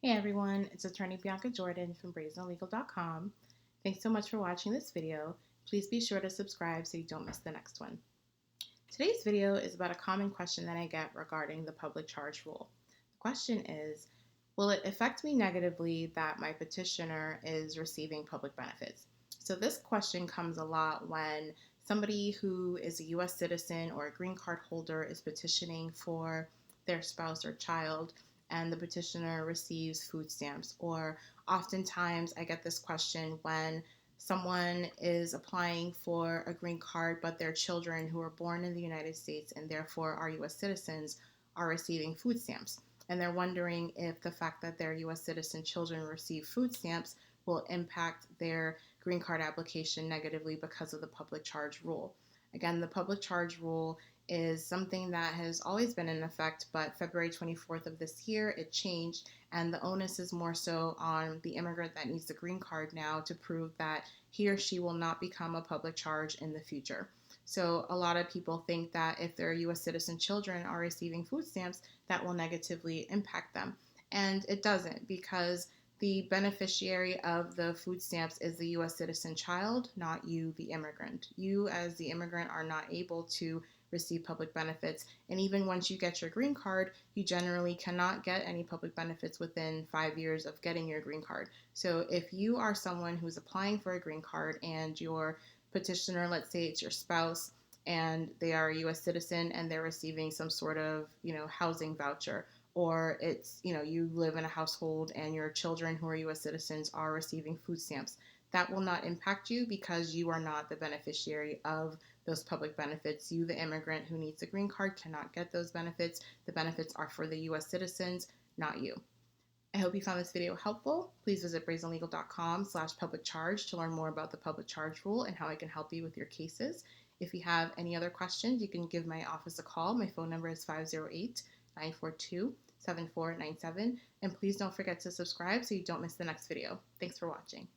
Hey everyone, it's attorney Bianca Jordan from brazenlegal.com. Thanks so much for watching this video. Please be sure to subscribe so you don't miss the next one. Today's video is about a common question that I get regarding the public charge rule. The question is, will it affect me negatively that my petitioner is receiving public benefits? So this question comes a lot when somebody who is a US citizen or a green card holder is petitioning for their spouse or child and the petitioner receives food stamps. Or oftentimes I get this question when someone is applying for a green card, but their children who are born in the United States and therefore are US citizens are receiving food stamps. And they're wondering if the fact that their US citizen children receive food stamps will impact their green card application negatively because of the public charge rule. Again, the public charge rule is something that has always been in effect, but February 24th of this year it changed, and the onus is more so on the immigrant that needs the green card now to prove that he or she will not become a public charge in the future. So a lot of people think that if their US citizen children are receiving food stamps, that will negatively impact them. And it doesn't, because the beneficiary of the food stamps is the US citizen child, not you, the immigrant. You, as the immigrant, are not able to receive public benefits. And even once you get your green card, you generally cannot get any public benefits within 5 years of getting your green card. So if you are someone who's applying for a green card and your petitioner, let's say it's your spouse, and they are a US citizen and they're receiving some sort of, housing voucher, or it's, you live in a household and your children who are US citizens are receiving food stamps, that will not impact you because you are not the beneficiary of those public benefits. You, the immigrant who needs a green card, cannot get those benefits. The benefits are for the US citizens, not you. I hope you found this video helpful. Please visit brazenlegal.com/public charge to learn more about the public charge rule and how I can help you with your cases. If you have any other questions, you can give my office a call. My phone number is 508-942-7497. And please don't forget to subscribe so you don't miss the next video. Thanks for watching.